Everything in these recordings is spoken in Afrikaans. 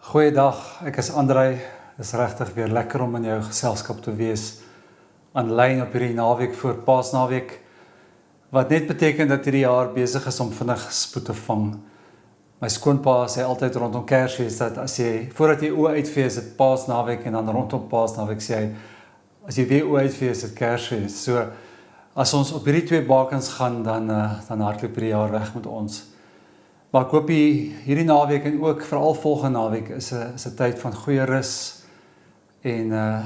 Goeiedag, ek is Andrei. Dit is regtig weer lekker om in jou geselskap te wees aanlyn op hierdie naweek voor Paasnaweek, wat net beteken dat hierdie jaar besig is om vinnig spoed te vang. My skoonpa sê altyd rondom Kersfees dat voordat jy oë uitvee is dit Paasnaweek en dan rondom Paasnaweek sê hy as jy weer oë uitvee is dit Kersfees. So as ons op hierdie twee bakens gaan dan hardloop hierdie jaar weg met ons. Maar ek hoop hierdie naweek en ook veral volgende naweek is 'n tyd van goeie rus en 'n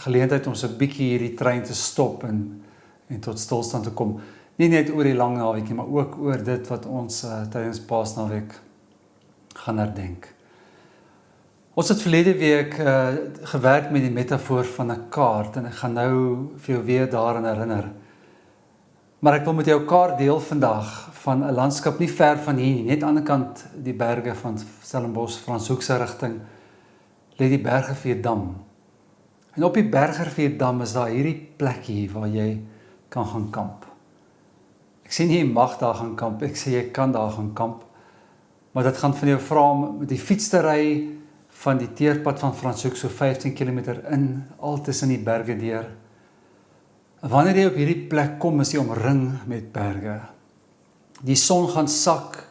geleentheid om so 'n bietjie hierdie trein te stop en tot stilstand te kom. Nie net oor die lang naweek nie, maar ook oor dit wat ons tydens Paasnaweek gaan herdenk. Ons het verlede week gewerk met die metafoor van 'n kaart en ek gaan nou vir jou weer daaraan herinner. Maar ek wil met jou 'n kaart deel vandag van 'n landskap nie ver van hier nie, net aan die ander kant die berge van Stellenbosch, Franshoekse rigting, lê die Bergrivierdam. En op die Bergrivierdam is daar hierdie plekkie waar jy kan gaan kamp. Ek sê nie jy mag daar gaan kamp, ek sê jy kan daar gaan kamp. Maar dit gaan van jou vra om met die fiets te ry van die teerpad van Franshoek so 15 km in, al tussen die berge deur. Wanneer jy op hierdie plek kom, is jy omring met berge. Die son gaan sak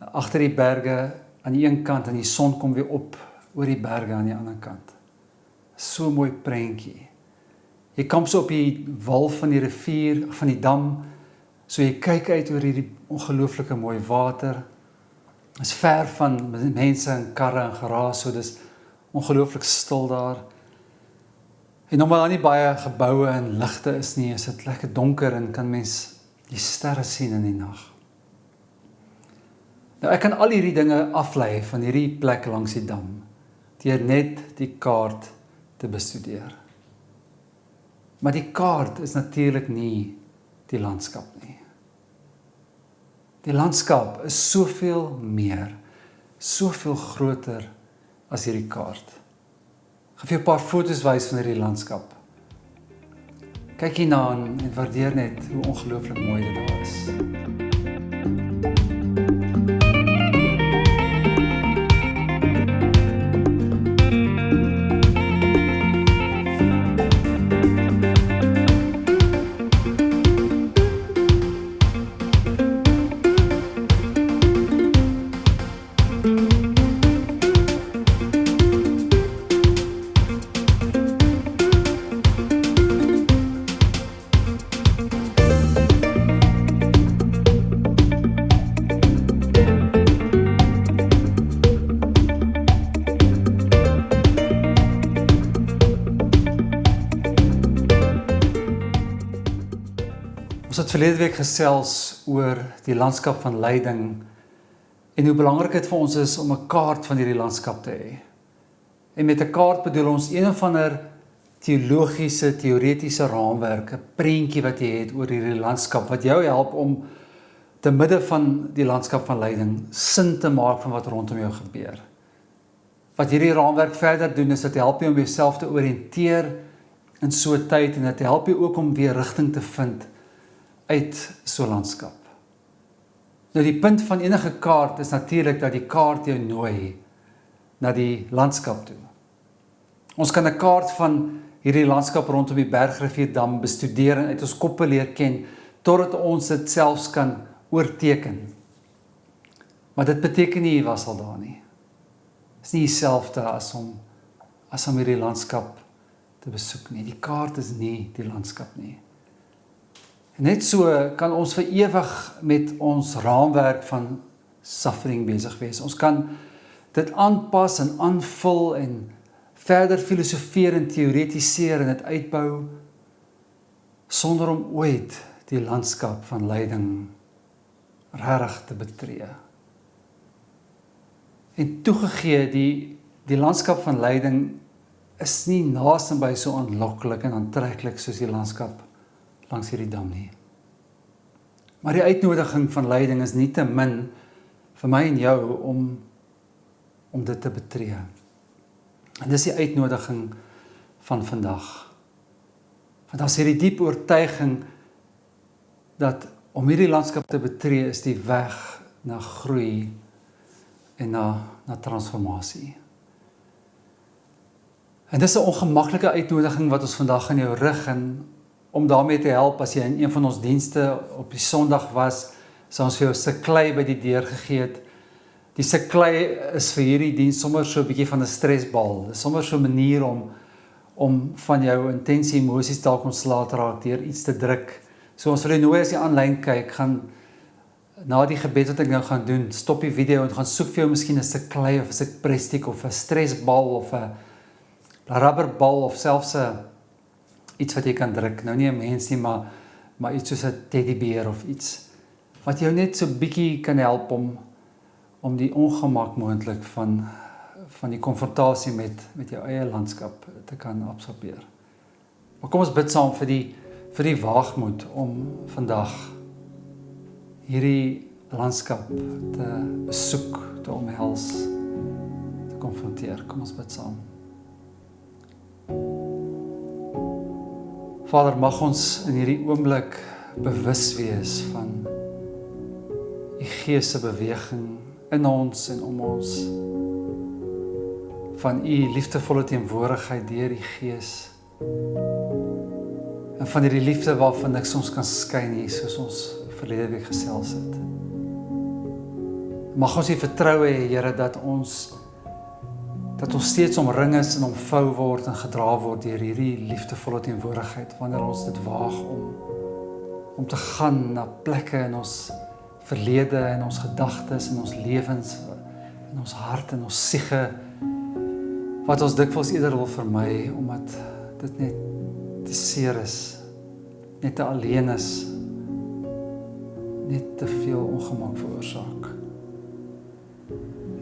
agter die berge aan die een kant en die son kom weer op oor die berge aan die ander kant. So mooi prentjie. Jy kamp so op die wal van die rivier, van die dam, so jy kyk uit oor hierdie ongelooflike mooi water. Is ver van mense en karre en geraas, so dis ongelooflik stil daar. En omdat daar nie baie geboue en ligte is nie, is dit lekker donker en kan mens die sterre sien in die nag. Nou ek kan al hierdie dinge aflei van hierdie plek langs die dam, deur net die kaart te bestudeer. Maar die kaart is natuurlik nie die landskap nie. Die landskap is soveel meer, soveel groter as hierdie kaart. Ek gaan vir 'n paar foto's wys van hierdie landskap. Kyk hierna en waardeer net hoe ongelooflik mooi dit daar is. Ons het verlede week gesels oor die landskap van lyding en hoe belangrik dit vir ons is om 'n kaart van hierdie landskap te hê. En met 'n kaart bedoel ons een of ander teologiese, teoretiese raamwerk, 'n prentjie wat jy het oor hierdie landskap, wat jou help om te midde van die landskap van lyding sin te maak van wat rondom jou gebeur. Wat hierdie raamwerk verder doen, is dit help jou om jouself te oriënteer in so 'n tyd, en dit help jou ook om weer rigting te vind uit so 'n landskap. Nou die punt van enige kaart is natuurlik dat die kaart jou nooi na die landskap toe. Ons kan 'n kaart van hierdie landskap rondom die Bergrivierdam bestudeer en uit ons koppe leer ken, totdat ons dit selfs kan oorteken. Maar dit beteken nie jy was al daar nie. Dit is nie dieselfde as om hierdie landskap te besoek nie. Die kaart is nie die landskap nie. Net so kan ons vir ewig met ons raamwerk van suffering besig wees. Ons kan dit aanpas en aanvul en verder filosofeer en teoretiseer en dit uitbou, sonder om ooit die landskap van lyding regtig te betree. En toegegee, die landskap van lyding is nie naaste by so aanloklik en aantreklik soos die landskap langs hierdie dam nie. Maar die uitnodiging van lyding is nietemin vir my en jou om dit te betree. En dis die uitnodiging van vandag. Want as hierdie diep oortuiging dat om hierdie landskap te betree is die weg na groei en na transformasie. En dis 'n ongemaklike uitnodiging wat ons vandag in jou rig en om daarmee te help as jy in een van ons dienste op die Sondag was, sou ons vir jou 'n stuk klei by die deur gegee het. Die stuk klei is vir hierdie diens sommer so 'n bietjie van 'n stresbal. Dis sommer so 'n manier om van jou intense emosies dalk ontslae te raak deur iets te druk. So ons wil jou nooi as jy aanlyn kyk, gaan na die gebed wat ek nou gaan doen, stop die video en gaan soek vir jou miskien 'n stuk klei of 'n stuk plastiek of 'n stresbal of 'n rubberbal of selfs iets wat jy kan druk. Nou nie 'n mens nie, maar iets soos 'n teddybeer of iets wat jou net so bietjie kan help om die ongemak moontlik van die konfrontasie met jou eie landskap te kan absorbeer. Maar kom ons bid saam vir die waagmoed om vandag hierdie landskap te besoek, te omhels, te konfronteer. Kom ons bid saam. Vader, mag ons in hierdie oomblik bewus wees van die Gees se beweging in ons en om ons, van u liefdevolle teenwoordigheid deur die Gees, en van hierdie liefde waarvan niks ons kan skei nie, soos ons verlede week gesels het. Mag ons die vertroue hê, Here, dat ons steeds omring is en omvou word en gedra word deur hierdie liefdevolle teenwoordigheid, wanneer ons dit waag om te gaan na plekke in ons verlede, in ons gedagtes, in ons lewens, in ons hart, in ons siege, wat ons dikwels eerder wil vermy, omdat dit net te seer is, net te alleen is, net te veel ongemak veroorsaak.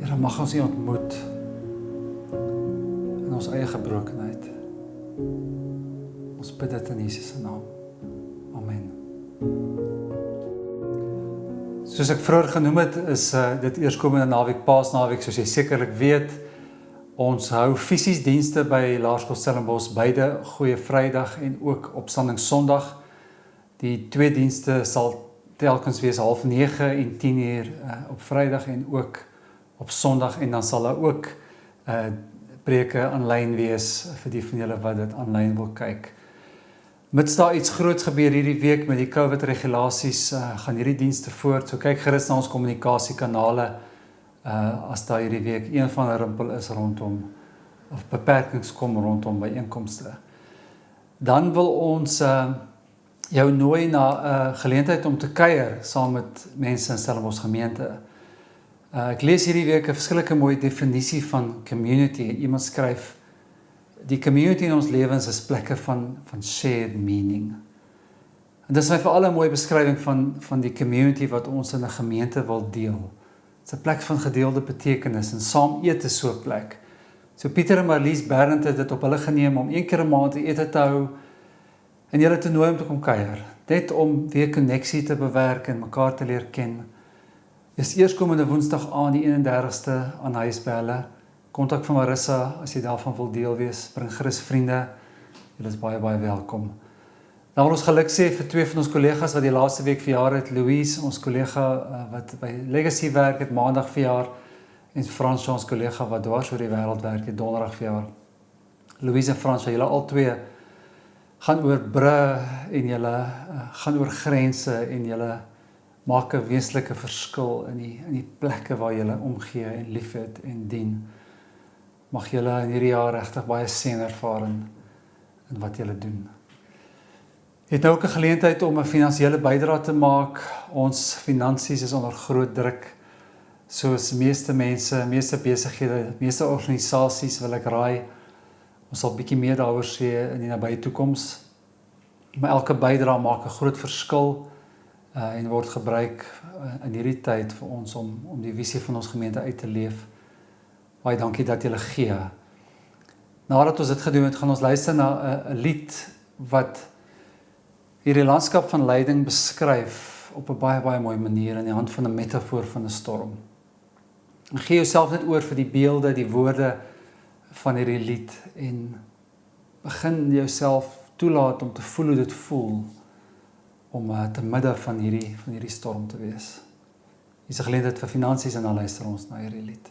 Here, mag ons U ontmoet in ons eie gebrokenheid. Ons bid dit in Jesus se naam. Amen. Soos ek vroeër genoem het, is dit eerskomende naweek, Paasnaweek, soos jy sekerlik weet. Ons hou fisies dienste by Laerskool Stellenbosch, beide Goeie Vrydag en ook Opstanding Sondag. Die twee dienste sal telkens wees 8:30 en 10:00 op Vrydag en ook op Sondag, en dan sal daar ook preke aanlyn wees vir die van julle wat dit aanlyn wil kyk. Mits daar iets groots gebeur hierdie week met die COVID regulasies, gaan hierdie dienste voort. So kyk gerus na ons kommunikasiekanale as daar hierdie week een van 'n rimpel is rondom of beperkings kom rondom byeenkomste. Dan wil ons jou nooi na 'n geleentheid om te kuier saam met mense in Stellenbosch gemeente. Ek lees hierdie week 'n verskillike mooi definisie van community. Iemand skryf: die community in ons lewens is plekke van shared meaning. En dis vir al 'n mooi beskrywing van die community wat ons in 'n gemeente wil deel. Dit is 'n plek van gedeelde betekenis en saam eet is so 'n plek. So Pieter en Marlies Bernd het dit op hulle geneem om een keer 'n maand ete te hou en julle te nooi om te kom kuier, net om weer koneksie te bewerk en mekaar te leer ken. Dis eerskomende Woensdag aan die 31ste aan huis by hulle. Kontak van Marissa as jy daarvan wil deel wees. Bring gerus vriende. Julle is baie welkom. Dan wil ons geluk sê vir twee van ons kollegas wat die laaste week verjaar het. Louise, ons kollega wat by Legacy werk het, Maandag verjaar, en Frans, ons kollega wat dwars oor die wêreld werk het, Donderdag verjaar. Louise en Frans, julle al twee gaan oor brûe en julle gaan oor grense en julle maak 'n wesenlike verskil in die plekke waar julle omgee en liefhet en dien. Mag julle in hierdie jaar regtig baie seën ervaar in wat julle doen. Het nou ook 'n geleentheid om 'n finansiële bydrae te maak. Ons finansies is onder groot druk. Soos meeste mense, meeste besighede, meeste organisasies wil ek raai. Ons sal bietjie meer daaroor sê in die nabye toekoms. Maar elke bydrae maak 'n groot verskil en word gebruik in hierdie tyd vir ons om die visie van ons gemeente uit te leef. Baie dankie dat julle gee. Nadat ons dit gedoen het, gaan ons luister na 'n lied wat hierdie landskap van lyding beskryf op 'n baie mooi manier in die hand van 'n metafoor van 'n storm. En gee jouself net oor vir die beelde, die woorde van hierdie lied en begin jouself toelaat om te voel hoe dit voel om te midde van hierdie storm te wees. Hier is 'n geleentheid vir finansies en dan luister ons na hierdie lied.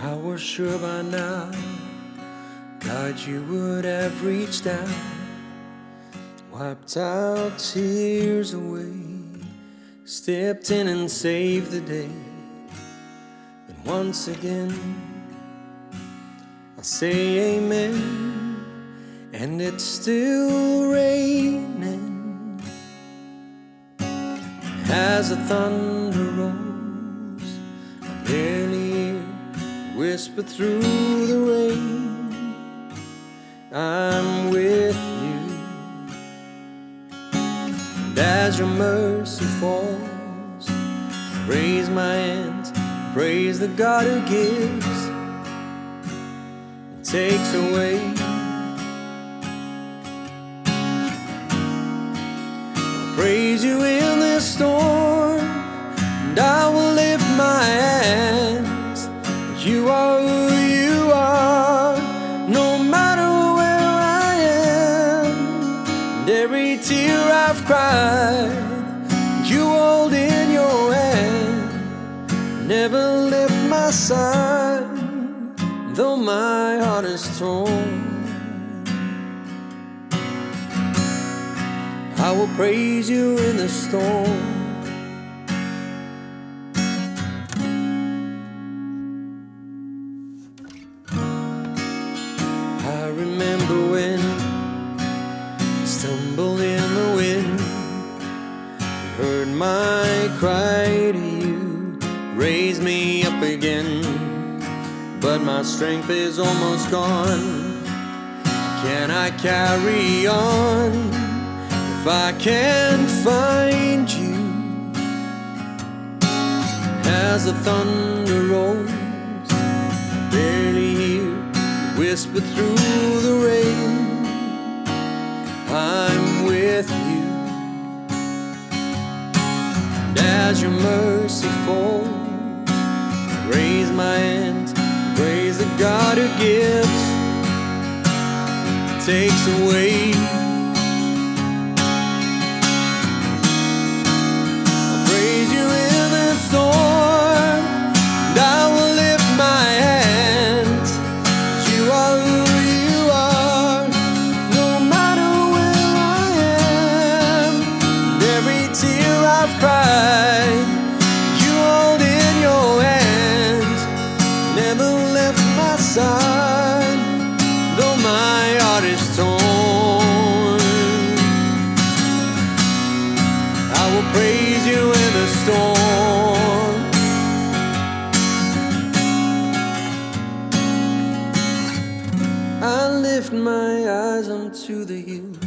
I was sure by now, God, you would have reached out, wiped our tears away, stepped in and saved the day. But once again, I say amen, and it's still raining as the thunder rolls. I barely hear whisper through the rain, I'm with you. And as your mercy falls, I raise my hands, praise the God who gives and takes away. I'll praise you in this storm, and I will lift my hands. You are who you are, no matter where I am. And every tear I've cried, you hold in your hand. Never left my side, though my heart is torn. I will praise you in the storm. I remember when I stumbled in the wind, you heard my cry to you, raised me up again. But my strength is almost gone. Can I carry on if I can't find you? As the thunder rolls, I barely hear you whisper through the rain, I'm with you. And as your mercy falls, I raise my hands, praise the God who gives, takes away. I'll praise you in the storm, and I will lift my hands. You are who you are, no matter where I am. And every tear I've cried, you hold in your hands. Never left my side, though my heart is torn. I will praise you in the storm. I lift my eyes unto the hills.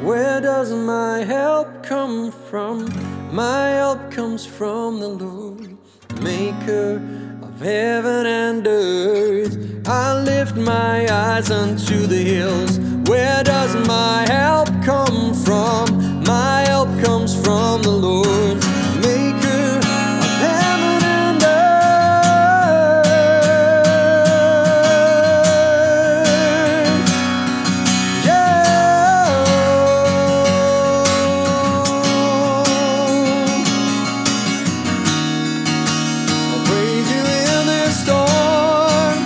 Where does my help come from? My help comes from the Lord, maker of heaven and earth. I lift my eyes unto the hills. Where does my help come from? My help comes from the Lord, maker of heaven and earth. Yeah. I'll praise you in this storm,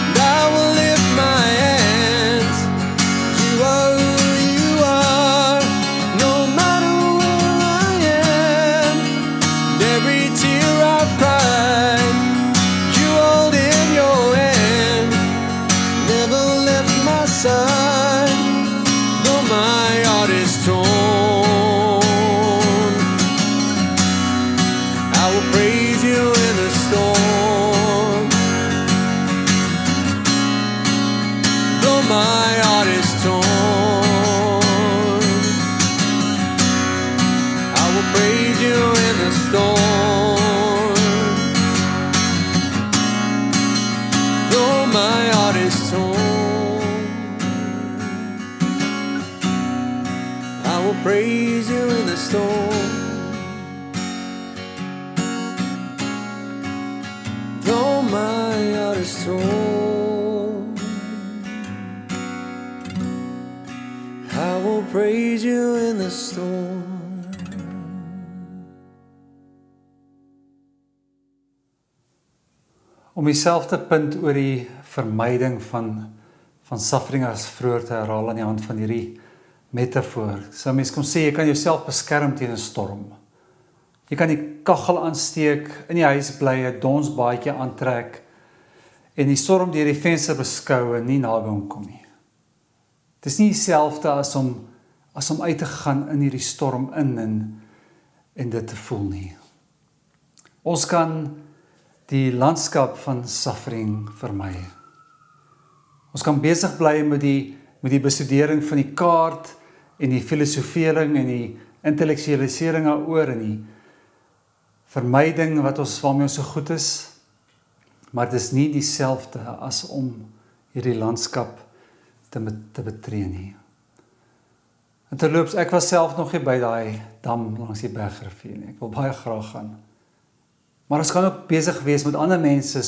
and I will lift my hands. You are who you are, no matter where I am. And every tear I've cried, you hold in your hand. Never left my side, though my heart is torn. I will praise you in the storm, though my heart is torn. I will praise you in the storm, though my heart is torn. I will praise you in the storm, though my heart is torn. I will praise you in the storm. om dieselfde punt oor die vermyding van suffering as vroeër te herhaal aan die hand van hierdie metafoor. So mens kon sê, jy kan jouself beskerm teen 'n storm. Jy kan die kaggel aansteek, in die huis bly, 'n donsbaadjie aantrek, en die storm deur die venster beskou en nie naby hom kom nie. Dit is nie dieselfde as om uit te gaan in hierdie storm in en dit te voel nie. Ons kan die landskap van suffering vermy. Ons kan besig bly met die bestudering van die kaart en die filosofering en die intellektualisering daaroor en die vermyding waarmee ons so goed is, maar dit is nie dieselfde as om hierdie landskap te betree nie. En terloops, ek was self nog nie by daai dam langs die Bergrivier nie. Ek wil baie graag gaan. Maar ons kan ook besig wees met ander mense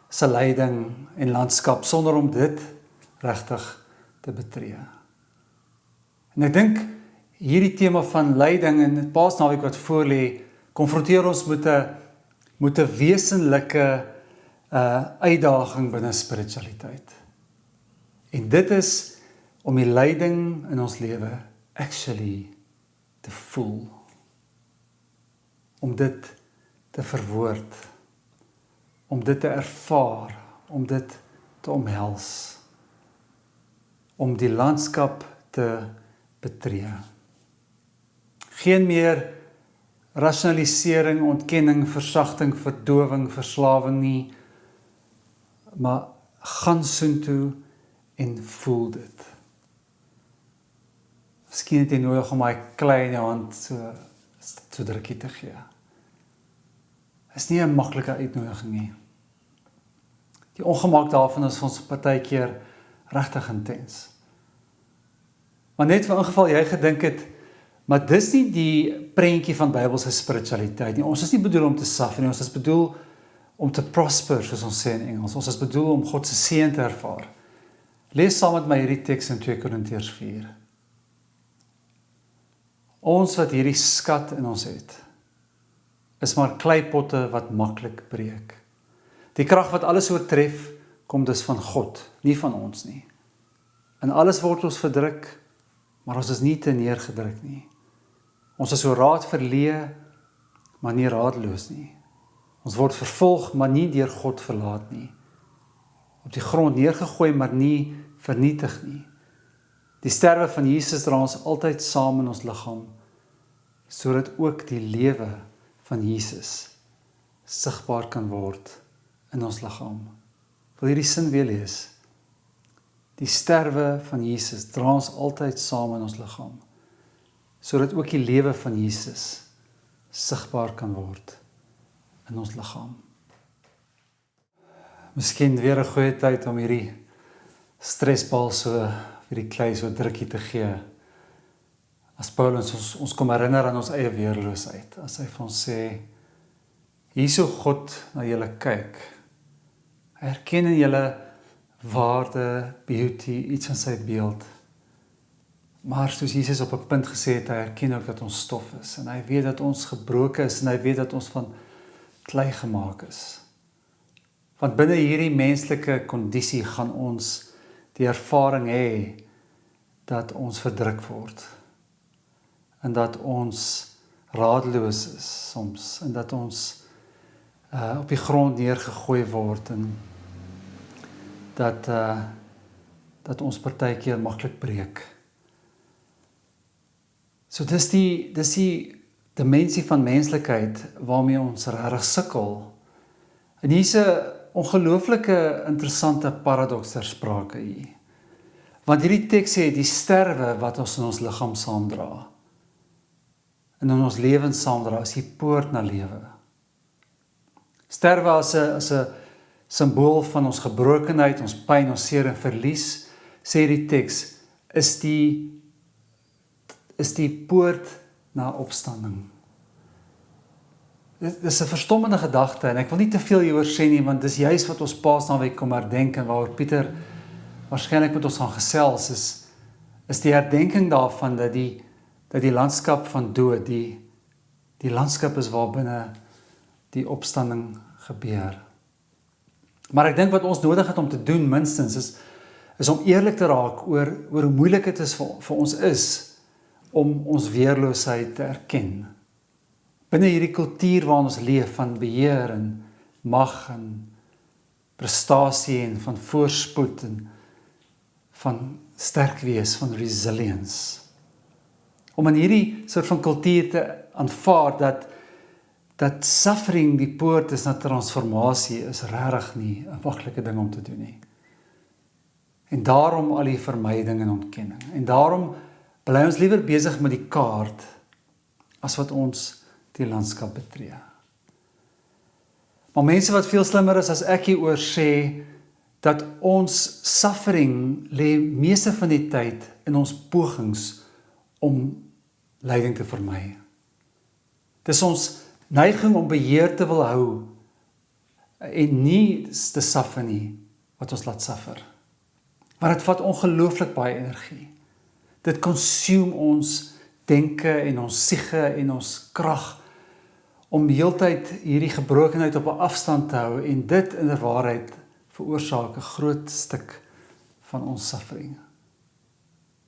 se lyding en landskap sonder om dit regtig te betree. En ek dink hierdie tema van lyding en die Paasnaweek wat voorlê, konfronteer ons met 'n wesenlike uitdaging binne spiritualiteit. En dit is om die lyding in ons lewe actually te voel. Om dit te verwoord. Om dit te ervaar. Om dit te omhels. Om die landskap te betree. Geen meer rasionalisering, ontkenning, versagting, verdowing, verslawing nie, maar gaan soontoe en voel dit. Miskien het jy nodig om my klei in jou hand so drukkie te gee. Is nie 'n maklike uitnodiging nie. Die ongemak daarvan is ons partykeer regtig intens. Maar net vir ingeval jy gedink het, maar dis nie die prentjie van Bybelse spiritualiteit nie. Ons is nie bedoel om te suffer nie, ons is bedoel om te prosper, soos ons sê in Engels. Ons is bedoel om God se seën te ervaar. Lees saam met my hierdie teks in 2 Korintiërs 4. Ons wat hierdie skat in ons het, is maar kleipotte wat maklik breek. Die krag wat alles oortref, kom dus van God, nie van ons nie. In alles word ons verdruk, maar ons is nie te neergedruk nie. Ons is so raad verleë, maar nie raadloos nie. Ons word vervolg, maar nie deur God verlaat nie. Op die grond neergegooi, maar nie vernietig nie. Die sterwe van Jesus dra ons altyd saam in ons liggaam, sodat ook die lewe van Jesus sigbaar kan word in ons liggaam. Wil hierdie sin weer lees? Die sterwe van Jesus dra ons altyd saam in ons liggaam, sodat ook die lewe van Jesus sigbaar kan word in ons liggaam. Miskien weer 'n goeie tyd om hierdie stresbal hierdie klei so drukkie te gee. As Paulus ons kom herinner aan ons eie weerloosheid, as hy vir ons sê, hier so God na julle kyk, hy herken in julle waarde, beauty, iets van sy beeld, maar soos Jesus op 'n punt gesê het, hy herken ook dat ons stof is, en hy weet dat ons gebroken is, en hy weet dat ons van klei gemaak is. Want binne hierdie menslike kondisie gaan ons die ervaring hê dat ons verdruk word, en dat ons raadloos is soms, en dat ons op die grond neergegooi word, en dat ons partykeer maklik breek. So dis die dimensie van menslikheid waarmee ons regtig sukkel. En hier's 'n ongelooflike interessante paradoks ter sprake hier. Want hierdie teks sê die sterwe wat ons in ons liggaam saamdra, en in ons lewens saamdra, is die poort na lewe. Sterwe as 'n simbool van ons gebrokenheid, ons pyn, ons seer en verlies, sê die teks, is die poort na opstanding. Dit is 'n verstommende gedagte, en ek wil nie te veel hieroor sê nie, want dis juist wat ons Paasnaweek kom herdenk, en waaroor Pieter waarskynlik met ons gaan gesels, is die herdenking daarvan, dat die landskap van dood, die landskap is waarbinne die opstanding gebeur. Maar ek dink wat ons nodig het om te doen, minstens, is om eerlik te raak oor hoe moeilik dit is vir ons is om ons weerloosheid te erken. Binne hierdie kultuur waarin ons leef van beheer en mag en prestasie en van voorspoed en van sterk wees, van resilience. Om in hierdie soort van kultuur te aanvaar dat suffering die poort is na transformasie is regtig nie 'n maklike ding om te doen nie. En daarom al die vermyding en ontkenning. En daarom bly ons liewer besig met die kaart as wat ons die landskap betree. Maar mense wat veel slimmer is as ek hieroor sê, dat ons suffering lê meeste van die tyd in ons pogings om lyding te vermy. Dis ons neiging om beheer te wil hou en nie te suffer nie, wat ons laat suffer. Maar dit vat ongelooflik baie energie. Dit consume ons denke en ons siege en ons krag om heeltyd hierdie gebrokenheid op 'n afstand te hou en dit in waarheid veroorsaak 'n groot stuk van ons suffering.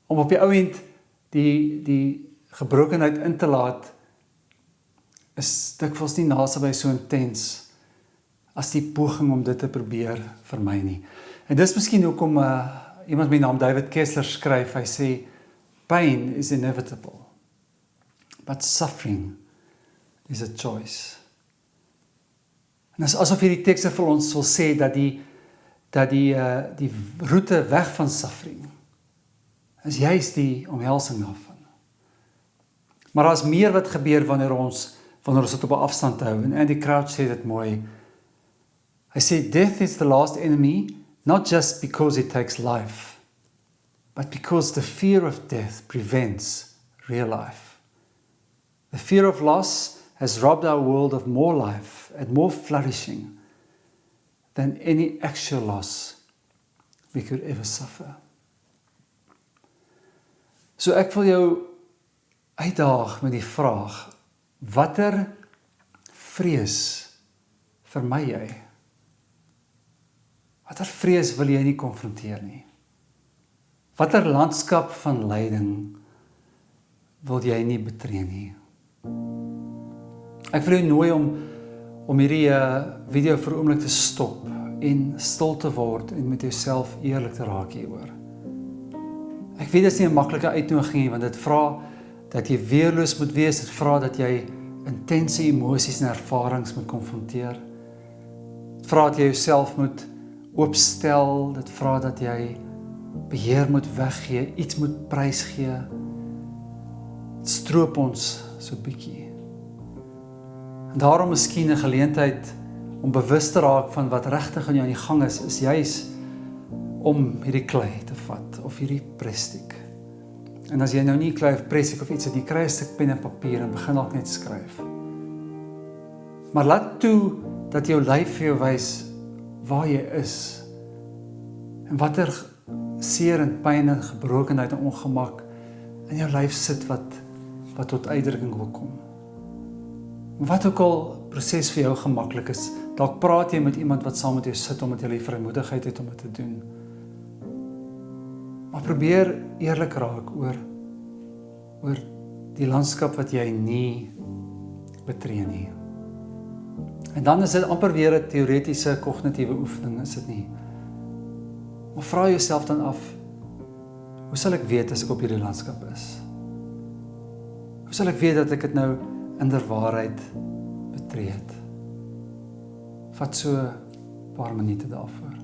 Om op die ou end die gebrokenheid in te laat is dikwels nie naby so intens as die poging om dit te probeer vermy nie. En dis miskien hoekom iemand met die naam David Kessler skryf, hy sê, pain is inevitable, but suffering is a choice. En is asof hierdie tekste vir ons wil sê dat die roete weg van suffering is juist die omhelsing daarvan. Maar daar is meer wat gebeur wanneer ons dit op 'n afstand hou. En Andy Crouch sê dit mooi. Hy sê, death is the last enemy, not just because it takes life, but because the fear of death prevents real life. The fear of loss has robbed our world of more life and more flourishing than any actual loss we could ever suffer. So ek wil jou uitdaag met die vraag, watter vrees vermy jy? Watter vrees wil jy nie konfronteer nie? Watter landskap van lyding wil jy nie betree nie? Ek wil jou nooi om hierdie video vir 'n oomblik te stop en stil te word en met jouself eerlik te raak hieroor. Ek weet dit is nie 'n maklike uitnodiging nie, want dit vra dat jy weerloos moet wees, dit vra dat jy intense emosies en ervarings moet konfronteer. Dit vra dat jy jouself moet oopstel, dit vra dat jy beheer moet weggee, iets moet prysgee. Dit stroop ons so bietjie. En daarom miskien 'n geleentheid om bewus te raak van wat regtig in jou aan die gang is juis om hierdie klei te vat, of hierdie pressiek. En as jy nou nie klei of pressiek of iets het nie, kry 'n stuk pen en papier en begin dalk net skryf. Maar laat toe dat jou lyf vir jou wys waar jy is, en watter seer en pyn en gebrokenheid en ongemak in jou lyf sit wat tot uitdrukking wil kom. Wat ook al proses vir jou gemaklik is, dalk praat jy met iemand wat saam met jou sit, omdat jy die vrymoedigheid het om dit te doen. Maar probeer eerlik raak oor die landskap wat jy nie betree nie. En dan is dit amper weer 'n teoretiese kognitiewe oefening, is dit nie? Maar vra jouself dan af, hoe sal ek weet as ek op hierdie landskap is? Hoe sal ek weet dat ek dit nou inderwaarheid betree het? Vat so 'n paar minute daarvoor.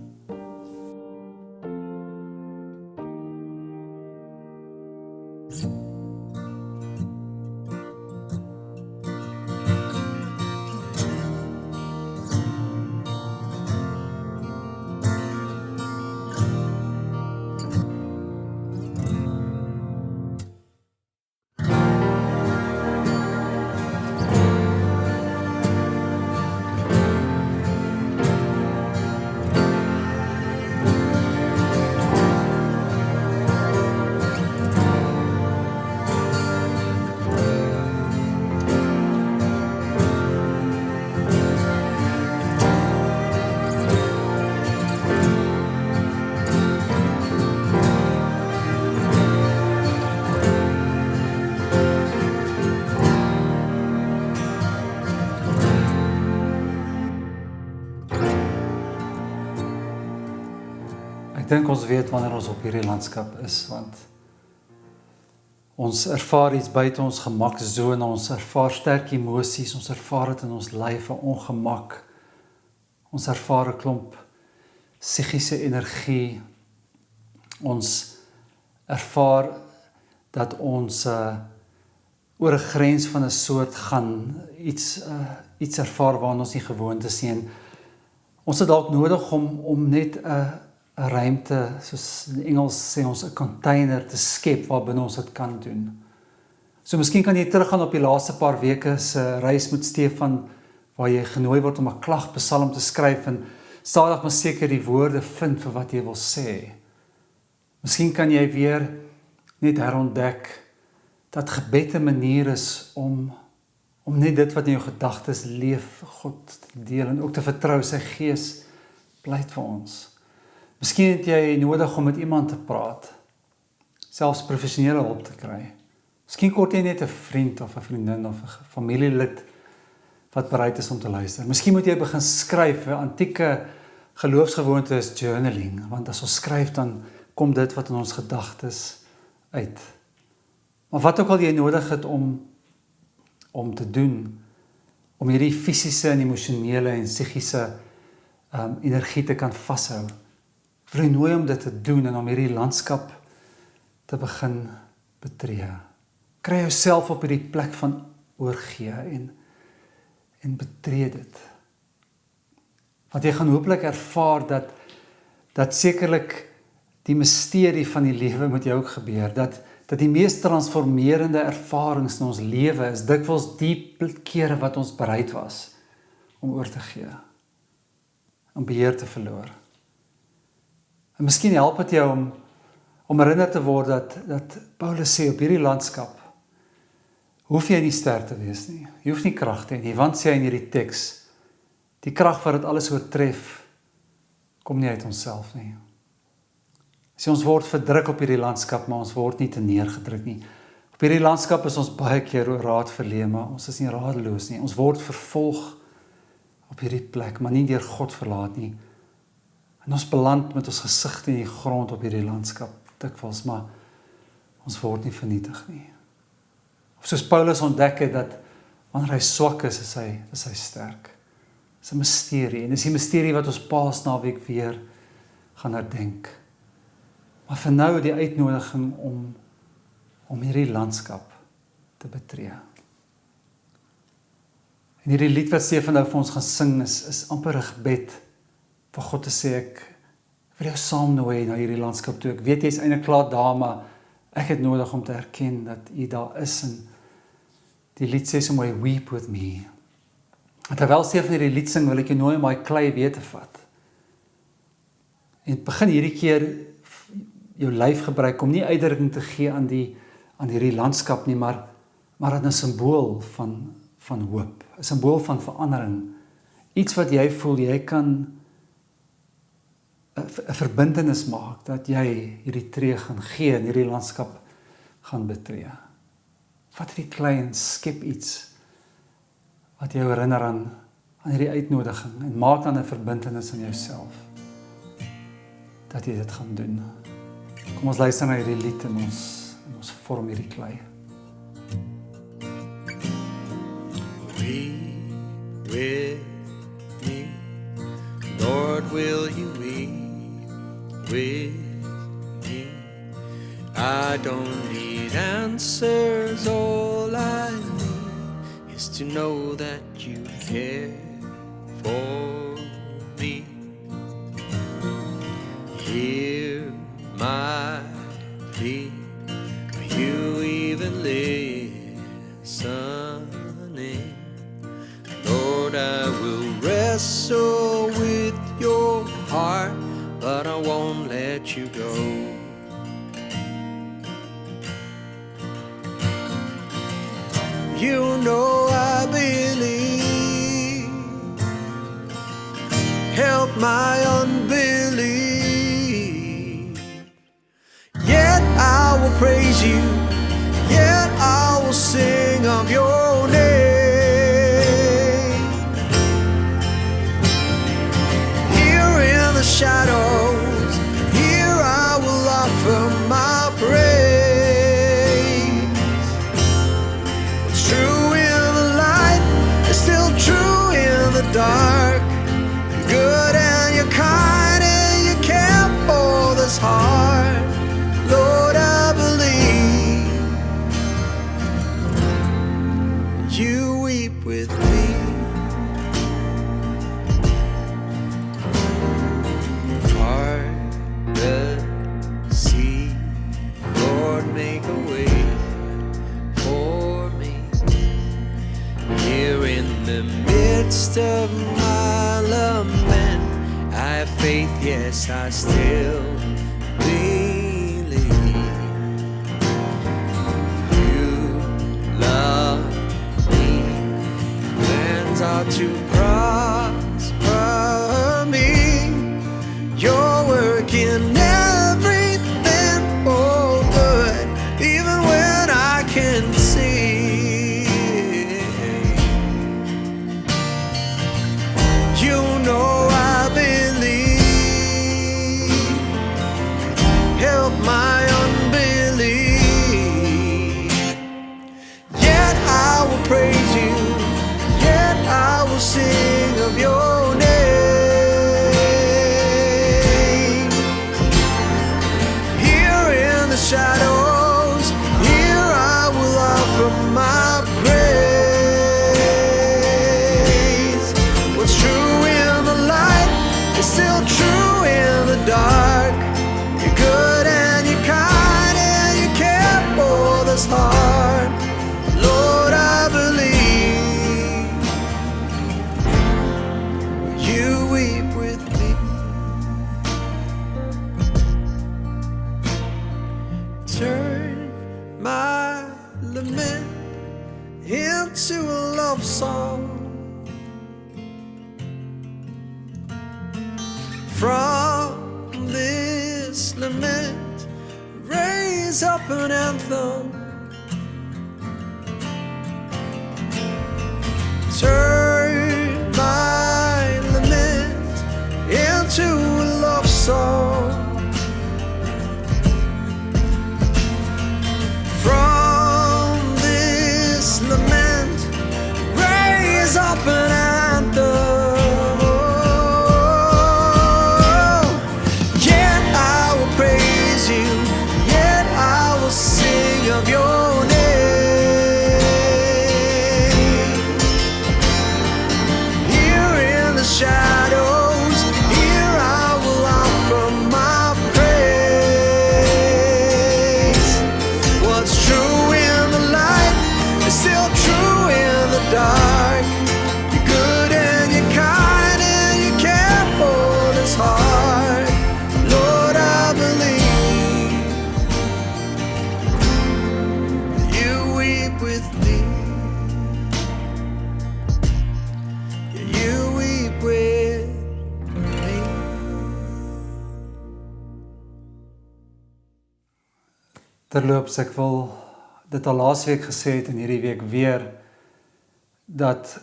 dink ons weet wanneer ons op hierdie landskap is, want ons ervaar iets buite ons gemaksone, ons ervaar sterk emosies, ons ervaar dit in ons lyf, 'n ongemak. Ons ervaar 'n klomp psigiese energie. Ons ervaar dat ons oor 'n grens van 'n soort gaan, iets ervaar waaraan ons nie gewoond is nie. En ons het dalk nodig om net 'n ruimte, soos in Engels sê ons, 'n container te skep waarbinne ons dit kan doen. So miskien kan jy teruggaan op die laaste paar weke se reis met Stefan, waar jy genooi word om 'n klagpsalm te skryf en stadig maar seker die woorde vind vir wat jy wil sê. Miskien kan jy weer net herontdek dat gebed 'n manier is om net dit wat in jou gedagtes leef, God te deel en ook te vertrou, sy Gees pleit vir ons. Miskien het jy nodig om met iemand te praat, selfs professionele hulp te kry. Miskien kort jy net 'n vriend of 'n vriendin of 'n familielid wat bereid is om te luister. Miskien moet jy begin skryf. 'n Antieke geloofsgewoonte is journaling, want as ons skryf dan kom dit wat in ons gedagtes uit. Maar wat ook al jy nodig het om te doen, om hierdie fisiese en emosionele en psigiese energie te kan vashou, wil jy nooi om dit te doen en om hierdie landskap te begin betree. Kry jouself op hierdie plek van oorgee en betree dit. Want jy gaan hopelik ervaar dat sekerlik die misterie van die lewe met jou ook gebeur, dat die mees transformerende ervarings in ons lewe is dikwels die kere wat ons bereid was om oor te gee, om beheer te verloor. En miskien help dit jou om herinner te word dat Paulus sê op hierdie landskap hoef jy nie sterk te wees nie. Jy hoef nie krag te hê nie, want sê hy in hierdie teks, die krag wat dit alles oortref, kom nie uit onsself nie. So ons word verdruk op hierdie landskap, maar ons word nie te neergedruk nie. Op hierdie landskap is ons baie keer oor raad verleë, maar ons is nie radeloos nie. Ons word vervolg op hierdie plek, maar nie deur God verlaat nie. En ons beland met ons gesig in die grond op hierdie landskap, dikwels, maar ons word nie vernietig nie. Of soos Paulus ontdek het, dat wanneer hy swak is hy sterk. Dis 'n misterie, en dis die misterie wat ons Paasnaweek weer gaan herdenk. Maar vir nou die uitnodiging om hierdie landskap te betree. En hierdie lied wat Stefan nou vir ons gaan sing is amper 'n gebed vir God te sê, ek wil jou saamnooi na hierdie landskap toe. Ek weet jy is eintlik klaar daar, maar ek het nodig om te erken dat jy daar is, en die lied sê so mooi, weep with me. En terwyl Stefan hierdie lied sing, wil ek jou nooi om daai klei weer te vat. En begin hierdie keer jou lyf gebruik om nie uitdrukking te gee aan hierdie landskap nie, maar 'n simbool van hoop, 'n simbool van verandering. Iets wat jy voel, jy kan 'n verbintenis maak, dat jy hierdie tree gaan gee en hierdie landskap gaan betree. Vat hierdie klei en skep iets wat jou herinner aan hierdie uitnodiging, en maak dan 'n verbintenis in jouself, dat jy dit gaan doen. Kom ons luister na hierdie lied en ons vorm hierdie klei. Weep with me, Lord, will you weep with me? I don't need answers, all I need is to know that you care for me. Hear my plea, are you even listening? Lord, I will wrestle with your heart, but I won't let you go. You know I believe, help my unbelief. Yet I will praise you, yet I will sing of your name. Here in the shadows, here faith, yes, I still believe you love me. Plans are to prosper me. You're working everything for good, even when I can see. You know I believe. Help my unbelief. Yet I will praise you. Yet I will sing of your name. Here in the shadows, here I will offer my praise. What's true in the light is still true in the dark. You're good and you're kind and you care for this heart. Lord, I believe. You weep with me. Turn my lament into a love song. From this lament, raise up an anthem. Turn my lament into a love song. From this lament, raise up an anthem. Yet I will praise you, yet I will sing of your name. Here in the shadows, here I will offer my praise. What's true in the light is still true in the dark. You're good and you're kind and you care for this heart. Lord, I believe. You weep with me. You weep with me. Terloops, ek wil dit al laasweek gesê het en hierdie week weer, dat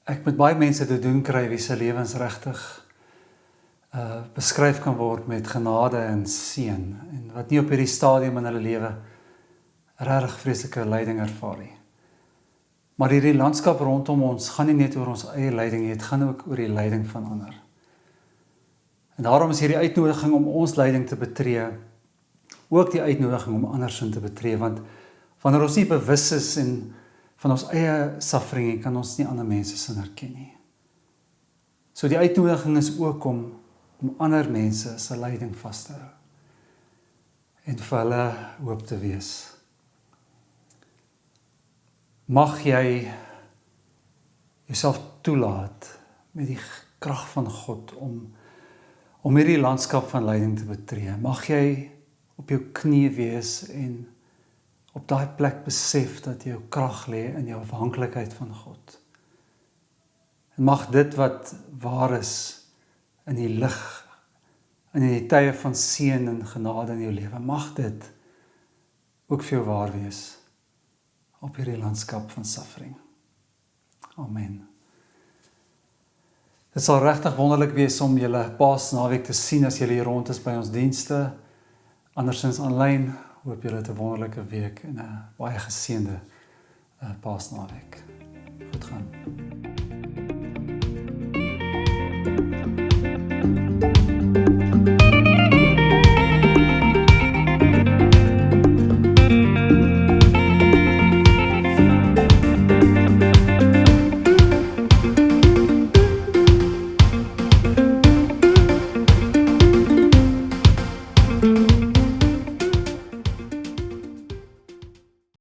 ek met baie mense te doen kry wie se lewens regtig beskryf kan word met genade en seën, en wat nie op hierdie stadium in hulle lewe regtig vreeslike lyding ervaar nie. Maar hierdie landskap rondom ons gaan nie net oor ons eie lyding nie, dit gaan ook oor die lyding van ander. En daarom is hierdie uitnodiging om ons lyding te betree, ook die uitnodiging om andersin te betree, want wanneer ons nie bewus is en van ons eie suffering, kan ons nie ander mense sin herken nie. So die uitnodiging is ook om ander mense se lyding vas te hou en vir hulle hoop te wees. Mag jy jouself toelaat met die krag van God om hierdie landskap van lyding te betree. Mag jy op jou knie wees en op daai plek besef dat jou krag lê in jou afhanklikheid van God. En mag dit wat waar is in die lig, in die tye van seën en genade in jou lewe, mag dit ook vir jou waar wees op hierdie landskap van suffering. Amen. Dit sal regtig wonderlik wees om julle Paasnaweek te sien as julle hier rond is by ons dienste. Andersins aanlyn, hoop julle het 'n wonderlike week en 'n baie geseënde Paasnaweek. Goed gaan.